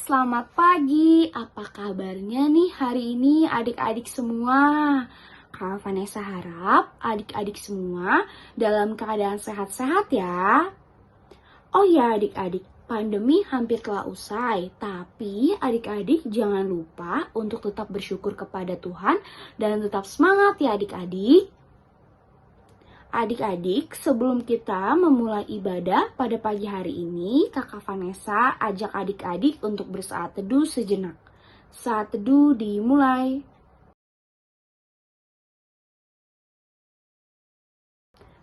selamat pagi. Apa kabarnya nih hari ini adik-adik semua? Kak Vanessa harap adik-adik semua dalam keadaan sehat-sehat ya. Oh ya adik-adik, pandemi hampir telah usai, tapi adik-adik jangan lupa untuk tetap bersyukur kepada Tuhan dan tetap semangat ya adik-adik. Adik-adik, sebelum kita memulai ibadah pada pagi hari ini, Kakak Vanessa ajak adik-adik untuk bersaat teduh sejenak. Saat teduh dimulai.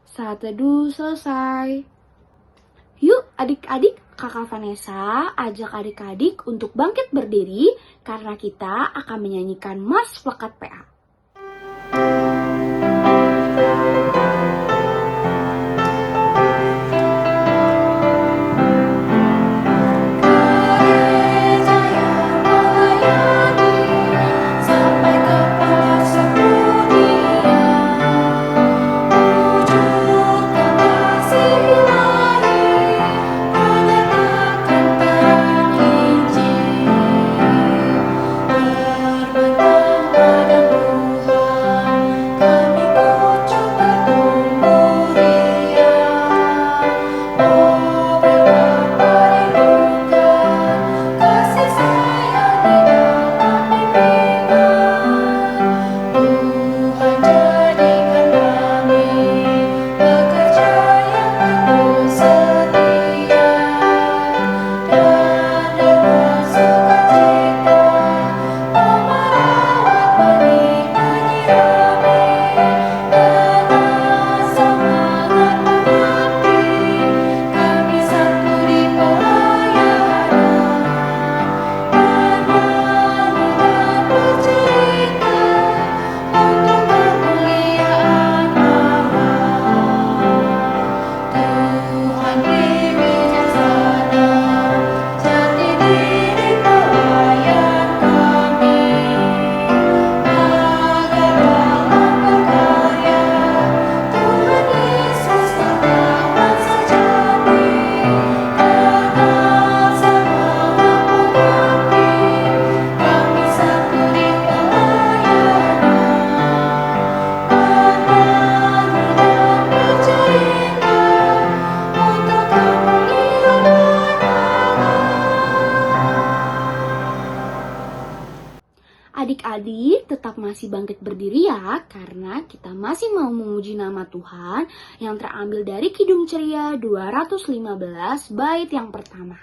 Saat teduh selesai. Yuk adik-adik, Kakak Vanessa ajak adik-adik untuk bangkit berdiri karena kita akan menyanyikan Mas Plakat PA. Adik-adik tetap masih bangkit berdiri ya, karena kita masih mau memuji nama Tuhan yang terambil dari Kidung Ceria 215 bait yang pertama.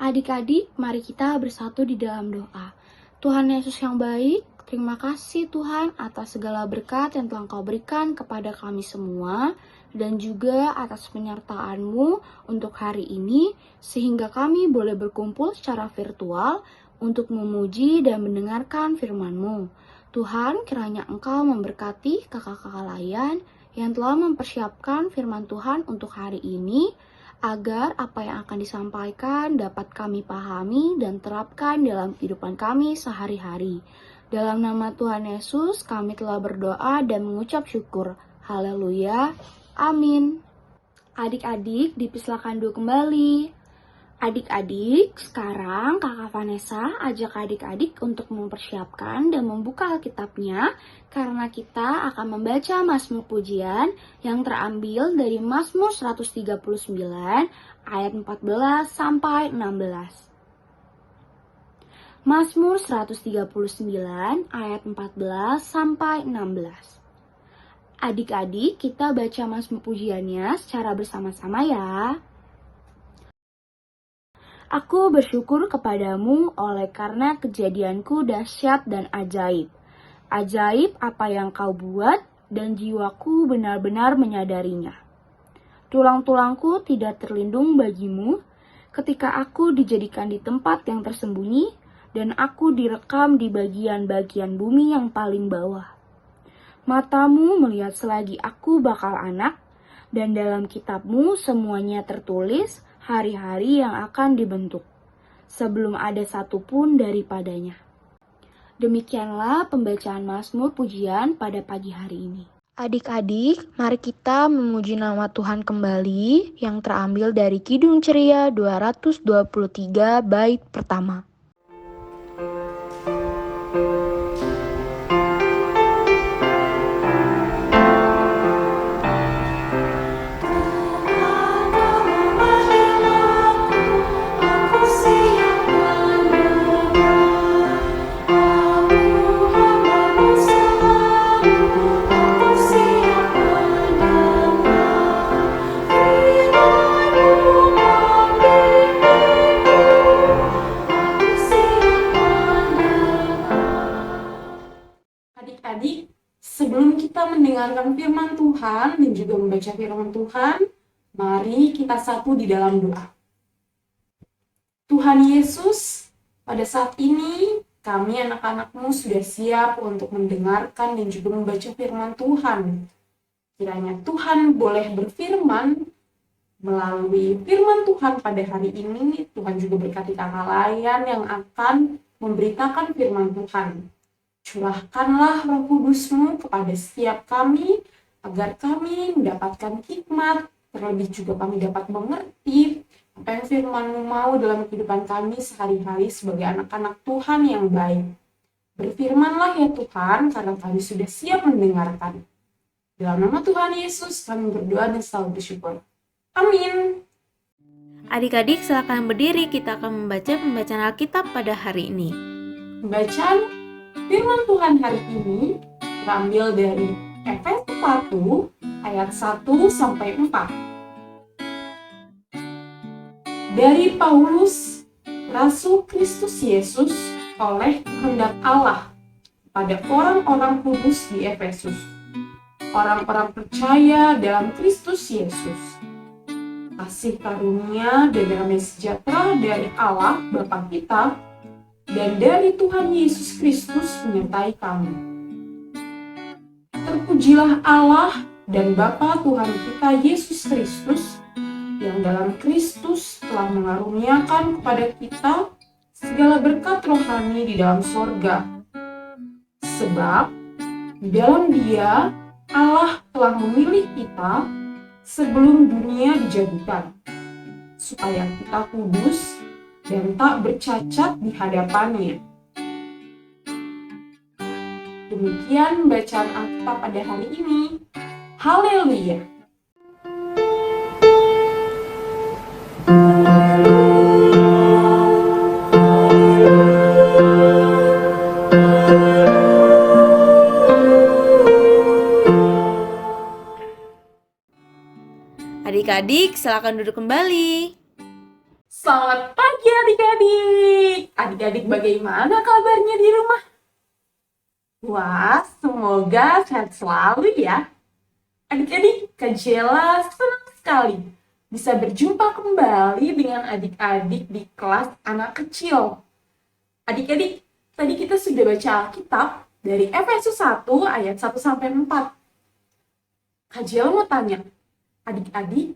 Adik-adik, mari kita bersatu di dalam doa. Tuhan Yesus yang baik, terima kasih Tuhan atas segala berkat yang telah Kau berikan kepada kami semua, dan juga atas penyertaan-Mu untuk hari ini, sehingga kami boleh berkumpul secara virtual untuk memuji dan mendengarkan firman-Mu. Tuhan, kiranya Engkau memberkati kakak-kakak layan yang telah mempersiapkan firman Tuhan untuk hari ini, agar apa yang akan disampaikan dapat kami pahami dan terapkan dalam kehidupan kami sehari-hari. Dalam nama Tuhan Yesus, kami telah berdoa dan mengucap syukur. Haleluya. Amin. Adik-adik, dipersilakan dulu kembali. Adik-adik, sekarang Kakak Vanessa ajak adik-adik untuk mempersiapkan dan membuka Alkitabnya karena kita akan membaca Mazmur Pujian yang terambil dari Mazmur 139 ayat 14 sampai 16. Mazmur 139 ayat 14 sampai 16. Adik-adik, kita baca Mazmur Pujiannya secara bersama-sama ya. Aku bersyukur kepadamu oleh karena kejadianku dahsyat dan ajaib. Ajaib apa yang kau buat dan jiwaku benar-benar menyadarinya. Tulang-tulangku tidak terlindung bagimu ketika aku dijadikan di tempat yang tersembunyi dan aku direkam di bagian-bagian bumi yang paling bawah. Matamu melihat selagi aku bakal anak, dan dalam kitabmu semuanya tertulis hari-hari yang akan dibentuk, sebelum ada satupun daripadanya. Demikianlah pembacaan Mazmur Pujian pada pagi hari ini. Adik-adik, mari kita memuji nama Tuhan kembali yang terambil dari Kidung Ceria 223 bait pertama. Adik-adik, sebelum kita mendengarkan firman Tuhan dan juga membaca firman Tuhan, mari kita satu di dalam doa. Tuhan Yesus, pada saat ini kami anak-anak-Mu sudah siap untuk mendengarkan dan juga membaca firman Tuhan. Kiranya Tuhan boleh berfirman melalui firman Tuhan pada hari ini. Tuhan juga berkati kakak layan yang akan memberitakan firman Tuhan. Curahkanlah Roh Kudus-Mu kepada setiap kami, agar kami mendapatkan hikmat, terlebih juga kami dapat mengerti apa yang firman-Mu mau dalam kehidupan kami sehari-hari sebagai anak-anak Tuhan yang baik. Berfirmanlah ya Tuhan, karena kami sudah siap mendengarkan. Dalam nama Tuhan Yesus, kami berdoa dan selalu bersyukur. Amin. Adik-adik, silakan berdiri, kita akan membaca pembacaan Alkitab pada hari ini. Bacaan firman Tuhan hari ini terambil dari Efesus 1 ayat 1 sampai 4. Dari Paulus, Rasul Kristus Yesus oleh kehendak Allah pada orang-orang kudus di Efesus, orang-orang percaya dalam Kristus Yesus. Kasih karunia dan damai sejahtera dari Allah Bapa kita dan dari Tuhan Yesus Kristus menyertai kamu. Terpujilah Allah dan Bapa Tuhan kita Yesus Kristus, yang dalam Kristus telah mengaruniakan kepada kita segala berkat rohani di dalam sorga. Sebab di dalam Dia Allah telah memilih kita sebelum dunia dijadikan, supaya kita kudus dan tak bercacat di hadapannya. Demikian bacaan Alkitab pada hari ini. Haleluya! Adik-adik, silakan duduk kembali. Selamat pagi adik-adik. Adik-adik bagaimana kabarnya di rumah? Wah, semoga sehat selalu ya. Adik-adik, Kak Jela senang sekali bisa berjumpa kembali dengan adik-adik di kelas anak kecil. Adik-adik, tadi kita sudah baca Alkitab dari Efesus 1 ayat 1 sampai 4. Kak Jela mau tanya, adik-adik,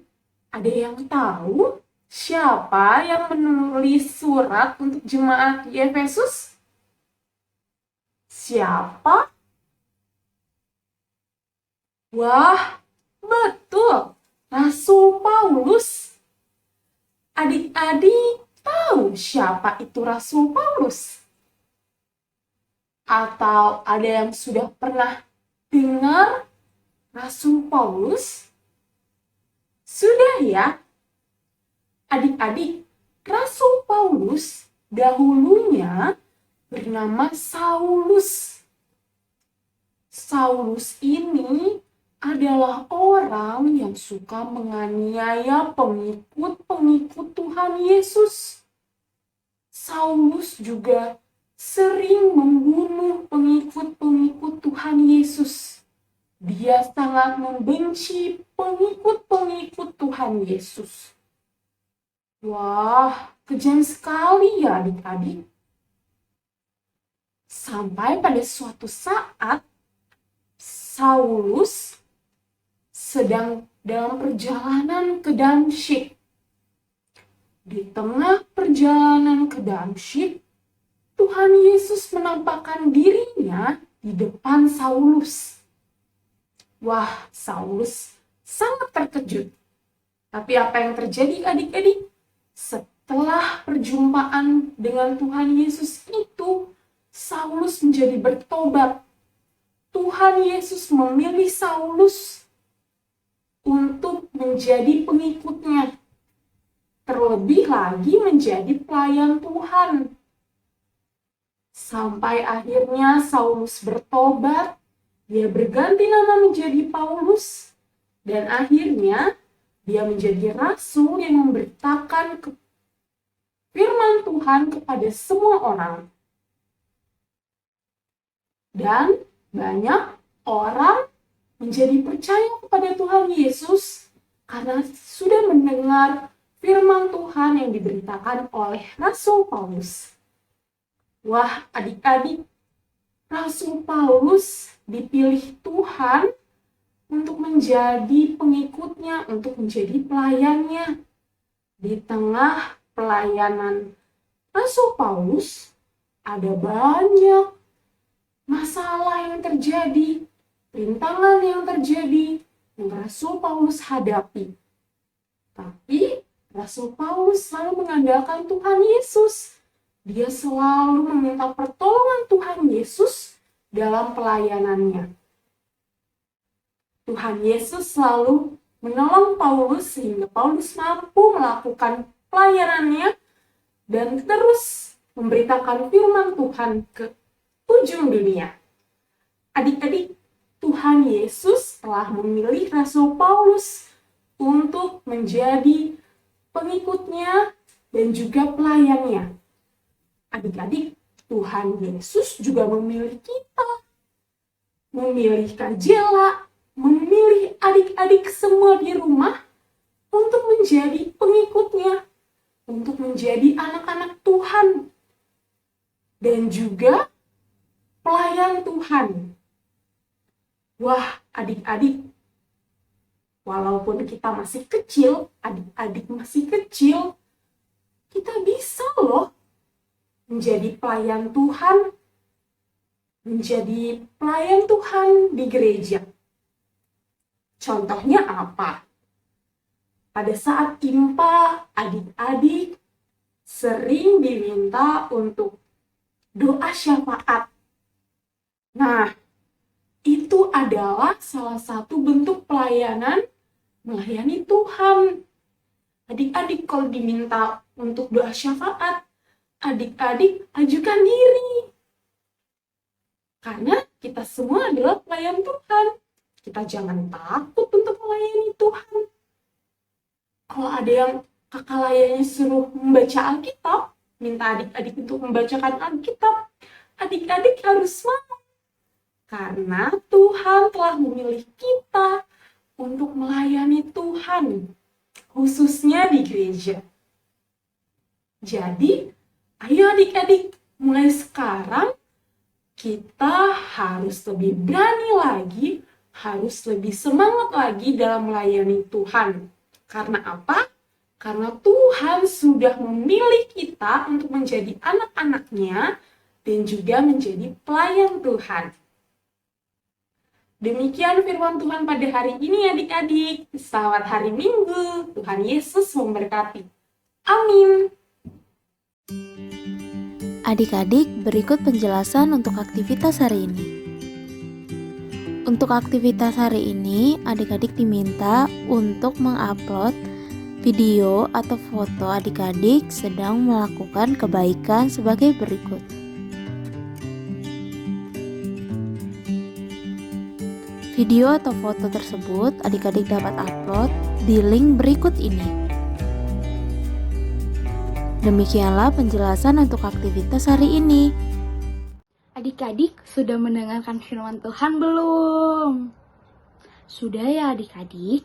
ada yang tahu siapa yang menulis surat untuk jemaat di Efesus? Siapa? Wah, betul, Rasul Paulus. Adik-adik tahu siapa itu Rasul Paulus? Atau ada yang sudah pernah dengar Rasul Paulus? Sudah ya? Adik-adik, Rasul Paulus dahulunya bernama Saulus. Saulus ini adalah orang yang suka menganiaya pengikut-pengikut Tuhan Yesus. Saulus juga sering membunuh pengikut-pengikut Tuhan Yesus. Dia sangat membenci pengikut-pengikut Tuhan Yesus. Wah, kejam sekali ya adik-adik. Sampai pada suatu saat Saulus sedang dalam perjalanan ke Damsyik. Di tengah perjalanan ke Damsyik, Tuhan Yesus menampakkan dirinya di depan Saulus. Wah, Saulus sangat terkejut. Tapi apa yang terjadi adik-adik? Setelah perjumpaan dengan Tuhan Yesus itu, Saulus menjadi bertobat. Tuhan Yesus memilih Saulus untuk menjadi pengikutnya. Terlebih lagi menjadi pelayan Tuhan. Sampai akhirnya Saulus bertobat, dia berganti nama menjadi Paulus, dan akhirnya dia menjadi rasul yang memberitakan firman Tuhan kepada semua orang. Dan banyak orang menjadi percaya kepada Tuhan Yesus karena sudah mendengar firman Tuhan yang diberitakan oleh Rasul Paulus. Wah, adik-adik, Rasul Paulus dipilih Tuhan untuk menjadi pengikutnya, untuk menjadi pelayannya. Di tengah pelayanan Rasul Paulus, ada banyak masalah yang terjadi, rintangan yang terjadi, yang Rasul Paulus hadapi. Tapi Rasul Paulus selalu mengandalkan Tuhan Yesus. Dia selalu meminta pertolongan Tuhan Yesus dalam pelayanannya. Tuhan Yesus selalu menolong Paulus sehingga Paulus mampu melakukan pelayanannya dan terus memberitakan firman Tuhan ke ujung dunia. Adik-adik, Tuhan Yesus telah memilih Rasul Paulus untuk menjadi pengikutnya dan juga pelayannya. Adik-adik, Tuhan Yesus juga memilih kita, memilih Kak Jela, memilih adik-adik semua di rumah untuk menjadi pengikutnya, untuk menjadi anak-anak Tuhan, dan juga pelayan Tuhan. Wah, adik-adik, walaupun kita masih kecil, adik-adik masih kecil, kita bisa loh menjadi pelayan Tuhan, menjadi pelayan Tuhan di gereja. Contohnya apa? Pada saat Impa, adik-adik sering diminta untuk doa syafaat. Nah, itu adalah salah satu bentuk pelayanan melayani Tuhan. Adik-adik kalau diminta untuk doa syafaat, adik-adik ajukan diri. Karena kita semua adalah pelayan Tuhan. Kita jangan takut untuk melayani Tuhan. Kalau ada yang kakak layani suruh membaca Alkitab, minta adik-adik untuk membacakan Alkitab, adik-adik harus mau. Karena Tuhan telah memilih kita untuk melayani Tuhan, khususnya di gereja. Jadi, ayo adik-adik, mulai sekarang kita harus lebih berani lagi, harus lebih semangat lagi dalam melayani Tuhan. Karena apa? Karena Tuhan sudah memilih kita untuk menjadi anak-anaknya dan juga menjadi pelayan Tuhan. Demikian firman Tuhan pada hari ini adik-adik. Selamat hari Minggu. Tuhan Yesus memberkati. Amin. Adik-adik, berikut penjelasan untuk aktivitas hari ini. Untuk aktivitas hari ini, adik-adik diminta untuk mengupload video atau foto adik-adik sedang melakukan kebaikan sebagai berikut. Video atau foto tersebut adik-adik dapat upload di link berikut ini. Demikianlah penjelasan untuk aktivitas hari ini. Adik-adik sudah mendengarkan firman Tuhan belum? Sudah ya adik-adik?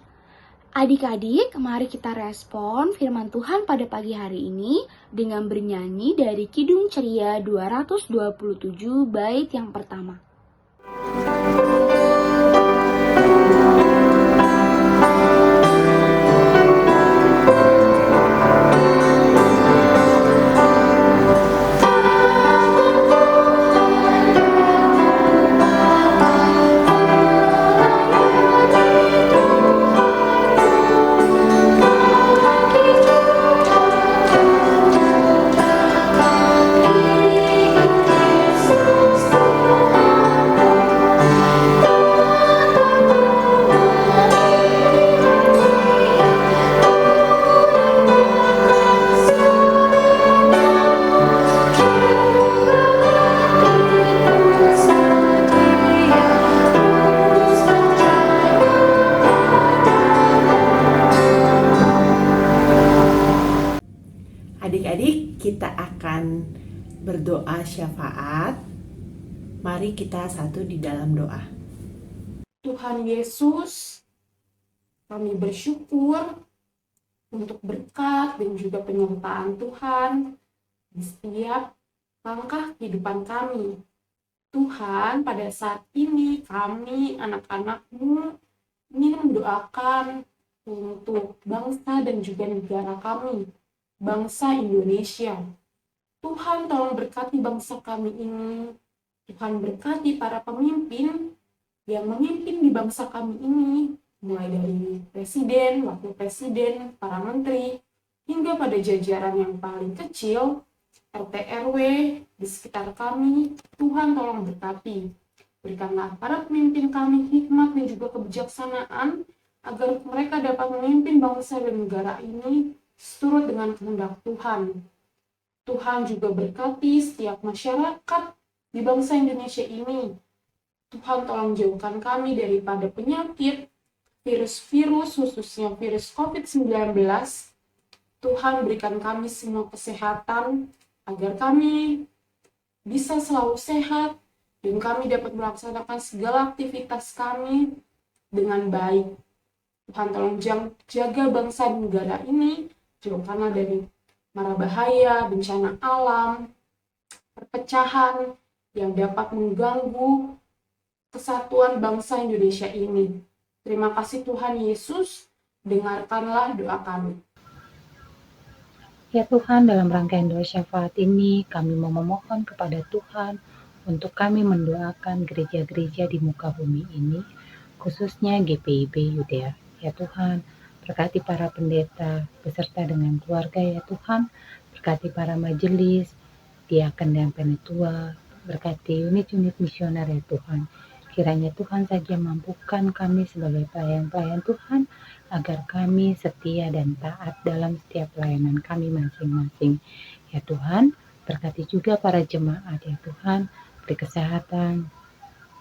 Adik-adik, mari kita respon firman Tuhan pada pagi hari ini dengan bernyanyi dari Kidung Ceria 227 bait yang pertama. Adik-adik, kita akan berdoa syafaat. Mari kita satu di dalam doa. Tuhan Yesus, kami bersyukur untuk berkat dan juga penyertaan Tuhan di setiap langkah kehidupan kami. Tuhan, pada saat ini kami anak-anak-Mu ingin mendoakan untuk bangsa dan juga negara kami, bangsa Indonesia. Tuhan, tolong berkati bangsa kami ini. Tuhan, berkati para pemimpin yang memimpin di bangsa kami ini, mulai dari presiden, wakil presiden, para menteri, hingga pada jajaran yang paling kecil, RT RW di sekitar kami. Tuhan, tolong berkati. Berikanlah para pemimpin kami hikmat dan juga kebijaksanaan agar mereka dapat memimpin bangsa dan negara ini seturut dengan kehendak Tuhan. Tuhan juga berkati setiap masyarakat di bangsa Indonesia ini. Tuhan, tolong jauhkan kami daripada penyakit, virus-virus, khususnya virus COVID-19. Tuhan, berikan kami semua kesehatan, agar kami bisa selalu sehat, dan kami dapat melaksanakan segala aktivitas kami dengan baik. Tuhan, tolong jaga bangsa dan negara ini, jauhkanlah dari mara bahaya, bencana alam, perpecahan yang dapat mengganggu kesatuan bangsa Indonesia ini. Terima kasih Tuhan Yesus, dengarkanlah doa kami. Ya Tuhan, dalam rangkaian doa syafaat ini, kami memohon kepada Tuhan untuk kami mendoakan gereja-gereja di muka bumi ini, khususnya GPIB Yudea. Ya Tuhan, berkati para pendeta beserta dengan keluarga ya Tuhan, berkati para majelis, diaken dan penetua, berkati unit-unit misioner ya Tuhan. Kiranya Tuhan saja mampukan kami sebagai pelayan-pelayan Tuhan, agar kami setia dan taat dalam setiap pelayanan kami masing-masing. Ya Tuhan, berkati juga para jemaat ya Tuhan, beri kesehatan,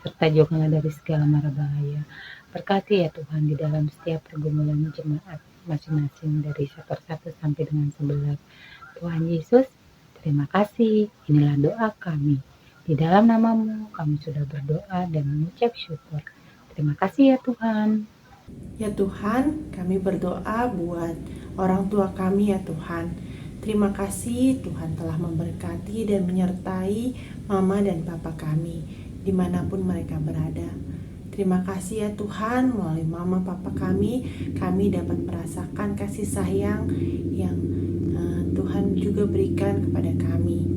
serta jauhkanlah dari segala mara bahaya. Berkati ya Tuhan di dalam setiap pergumulan jemaat masing-masing dari sektor 1 sampai dengan 11. Tuhan Yesus, terima kasih. Inilah doa kami. Di dalam nama-Mu kami sudah berdoa dan mengucap syukur. Terima kasih ya Tuhan. Ya Tuhan, kami berdoa buat orang tua kami ya Tuhan. Terima kasih Tuhan telah memberkati dan menyertai mama dan papa kami dimanapun mereka berada. Terima kasih ya Tuhan, melalui mama papa kami dapat merasakan kasih sayang yang Tuhan juga berikan kepada kami.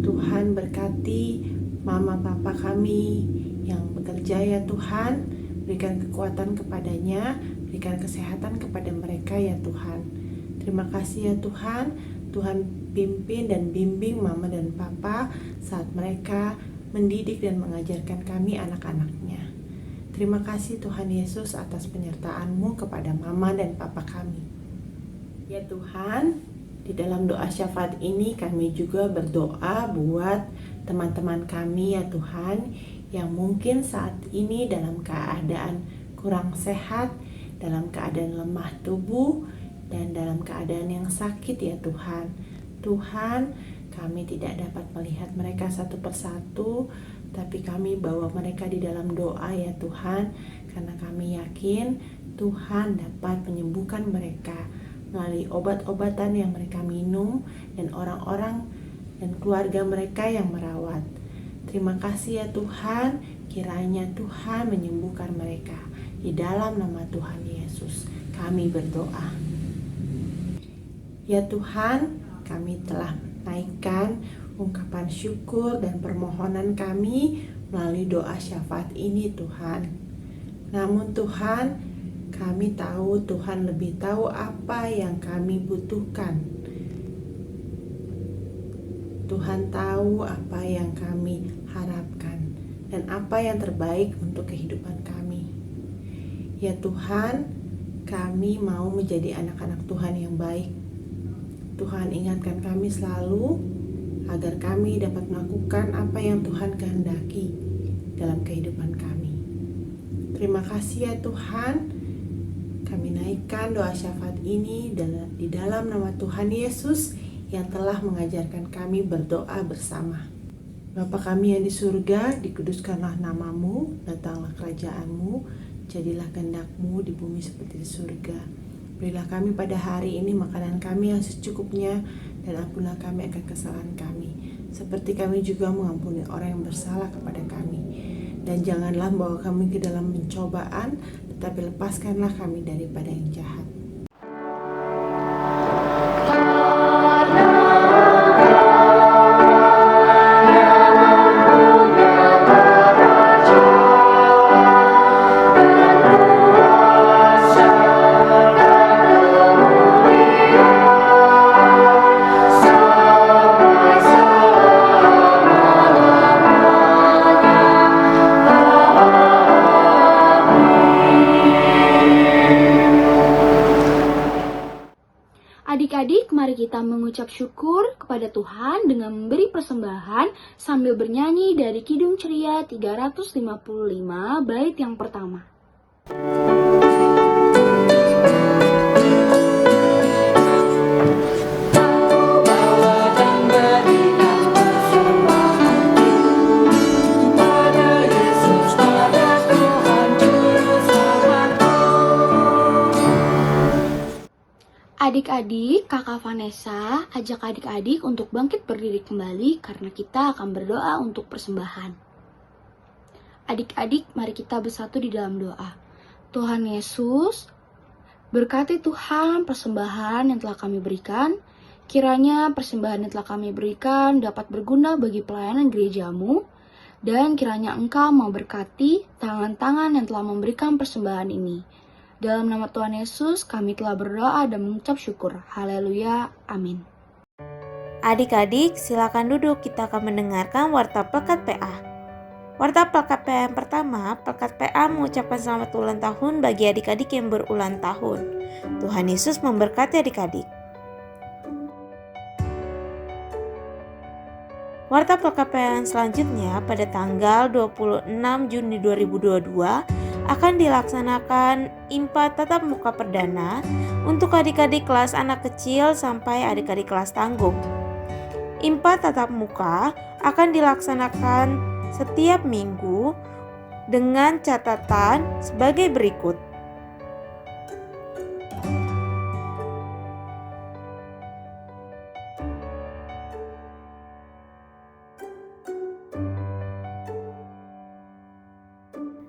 Tuhan berkati mama papa kami yang bekerja ya Tuhan, berikan kekuatan kepadanya, berikan kesehatan kepada mereka ya Tuhan. Terima kasih ya Tuhan, Tuhan pimpin dan bimbing mama dan papa saat mereka mendidik dan mengajarkan kami anak-anaknya. Terima kasih Tuhan Yesus atas penyertaan-Mu kepada mama dan papa kami. Ya Tuhan, di dalam doa syafaat ini kami juga berdoa buat teman-teman kami ya Tuhan, yang mungkin saat ini dalam keadaan kurang sehat, dalam keadaan lemah tubuh, dan dalam keadaan yang sakit ya Tuhan. Tuhan, Kami tidak dapat melihat mereka satu persatu, tapi kami bawa mereka di dalam doa ya Tuhan, karena kami yakin Tuhan dapat menyembuhkan mereka melalui obat-obatan yang mereka minum dan orang-orang dan keluarga mereka yang merawat. Terima kasih ya Tuhan, kiranya Tuhan menyembuhkan mereka. Di dalam nama Tuhan Yesus kami berdoa. Ya Tuhan, kami telah menaikkan ungkapan syukur dan permohonan kami melalui doa syafaat ini Tuhan. Namun Tuhan, kami tahu Tuhan lebih tahu apa yang kami butuhkan. Tuhan tahu apa yang kami harapkan dan apa yang terbaik untuk kehidupan kami. Ya Tuhan, kami mau menjadi anak-anak Tuhan yang baik. Tuhan ingatkan kami selalu agar kami dapat melakukan apa yang Tuhan kehendaki dalam kehidupan kami. Terima kasih ya Tuhan, kami naikkan doa syafaat ini di dalam nama Tuhan Yesus yang telah mengajarkan kami berdoa bersama. Bapa kami yang di surga, dikuduskanlah namamu, datanglah kerajaanmu, jadilah kehendak-Mu di bumi seperti di surga. Berilah kami pada hari ini makanan kami yang secukupnya, dan ampunilah kami akan kesalahan kami, seperti kami juga mengampuni orang yang bersalah kepada kami. Dan janganlah membawa kami ke dalam pencobaan, tetapi lepaskanlah kami daripada yang jahat. Adik-adik, mari kita mengucap syukur kepada Tuhan dengan memberi persembahan sambil bernyanyi dari Kidung Ceria 355 bait yang pertama. Adik-adik, Kakak Vanessa ajak adik-adik untuk bangkit berdiri kembali karena kita akan berdoa untuk persembahan. Adik-adik, mari kita bersatu di dalam doa. Tuhan Yesus, berkati Tuhan persembahan yang telah kami berikan. Kiranya persembahan yang telah kami berikan dapat berguna bagi pelayanan gerejamu. Dan kiranya Engkau memberkati tangan-tangan yang telah memberikan persembahan ini. Dalam nama Tuhan Yesus, kami telah berdoa dan mengucap syukur. Haleluya. Amin. Adik-adik, silakan duduk. Kita akan mendengarkan warta Pelekat PA. Warta Pelekat PA yang pertama, Pelekat PA mengucapkan selamat ulang tahun bagi adik-adik yang berulang tahun. Tuhan Yesus memberkati adik-adik. Warta Pelekat PA yang selanjutnya pada tanggal 26 Juni 2022 akan dilaksanakan IMPA tatap muka perdana untuk adik-adik kelas anak kecil sampai adik-adik kelas tanggung. IMPA tatap muka akan dilaksanakan setiap minggu dengan catatan sebagai berikut.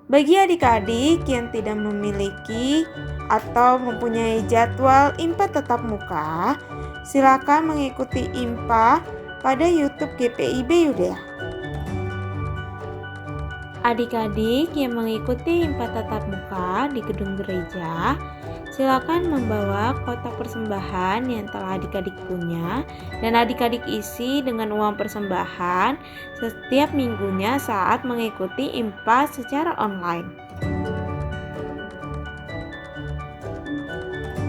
Bagi adik-adik yang tidak memiliki atau mempunyai jadwal IMPA tatap muka, silakan mengikuti IMPA pada YouTube GPIB Yudea. Adik-adik yang mengikuti IMPA tatap muka di gedung gereja, silakan membawa kotak persembahan yang telah adik-adik punya dan adik-adik isi dengan uang persembahan setiap minggunya saat mengikuti IMPA secara online.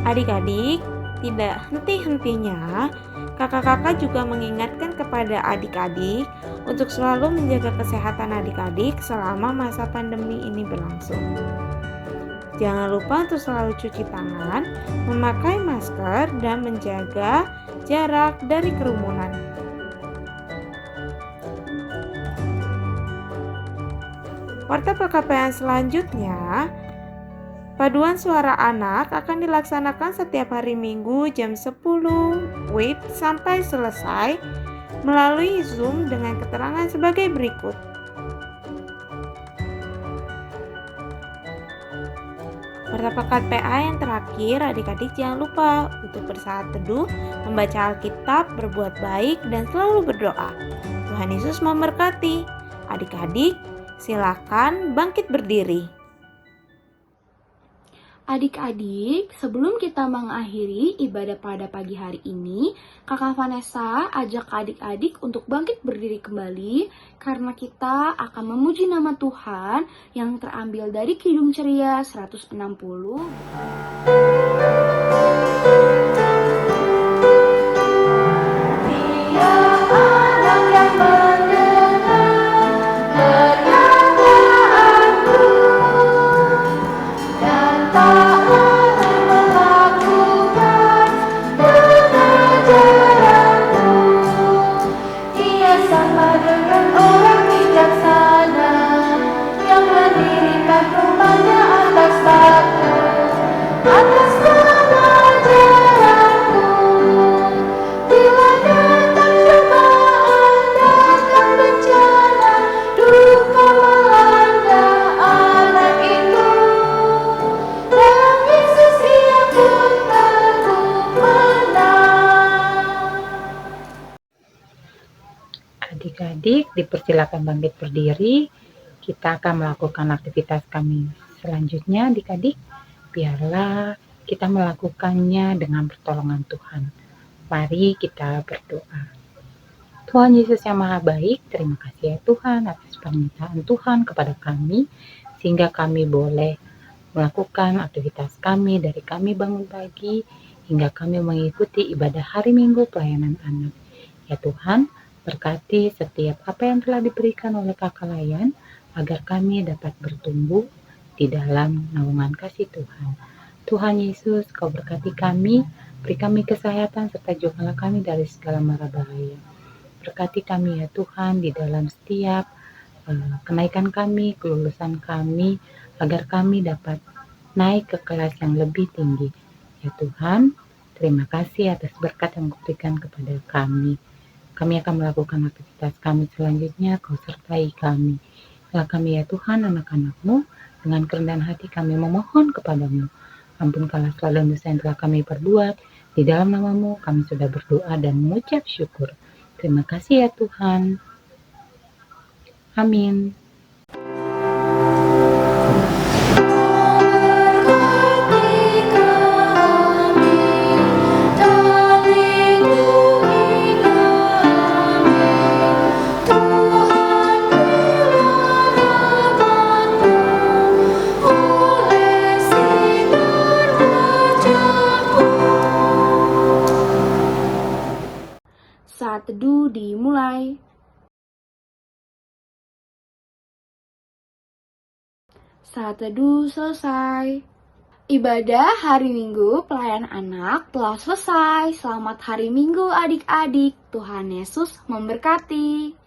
Adik-adik, tidak henti-hentinya, kakak-kakak juga mengingatkan kepada adik-adik untuk selalu menjaga kesehatan adik-adik selama masa pandemi ini berlangsung. Jangan lupa untuk selalu cuci tangan, memakai masker, dan menjaga jarak dari kerumunan. Warta perkapaian selanjutnya, paduan suara anak akan dilaksanakan setiap hari Minggu jam 10 WIB sampai selesai melalui Zoom dengan keterangan sebagai berikut. Pada pekan PA yang terakhir, adik-adik jangan lupa untuk bersaat teduh, membaca Alkitab, berbuat baik, dan selalu berdoa. Tuhan Yesus memberkati. Adik-adik, silakan bangkit berdiri. Adik-adik, sebelum kita mengakhiri ibadah pada pagi hari ini, Kakak Vanessa ajak adik-adik untuk bangkit berdiri kembali karena kita akan memuji nama Tuhan yang terambil dari Kidung Ceria 160. Adik-adik dipersilakan bangkit berdiri. Kita akan melakukan aktivitas kami selanjutnya. Adik-adik, biarlah kita melakukannya dengan pertolongan Tuhan. Mari kita berdoa. Tuhan Yesus yang Maha Baik, terima kasih ya Tuhan atas permintaan Tuhan kepada kami, sehingga kami boleh melakukan aktivitas kami dari kami bangun pagi hingga kami mengikuti ibadah hari Minggu pelayanan anak. Ya Tuhan, berkati setiap apa yang telah diberikan oleh Kakak Layan, agar kami dapat bertumbuh di dalam naungan kasih Tuhan. Tuhan Yesus, Kau berkati kami, beri kami kesehatan serta jauhkanlah kami dari segala mara bahaya. Berkati kami ya Tuhan di dalam setiap kenaikan kami, kelulusan kami, agar kami dapat naik ke kelas yang lebih tinggi. Ya Tuhan, terima kasih atas berkat yang Kau berikan kepada kami. Kami akan melakukan aktivitas kami selanjutnya, Kau sertai kami. Lah kami ya Tuhan, anak-anak-Mu, dengan kerendahan hati kami memohon kepadamu. Ampunkanlah segala dosa yang telah kami perbuat. Di dalam nama-Mu kami sudah berdoa dan mengucap syukur. Terima kasih ya Tuhan. Amin. Saat teduh dimulai. Saat teduh selesai. Ibadah hari Minggu pelayanan anak telah selesai. Selamat hari Minggu adik-adik. Tuhan Yesus memberkati.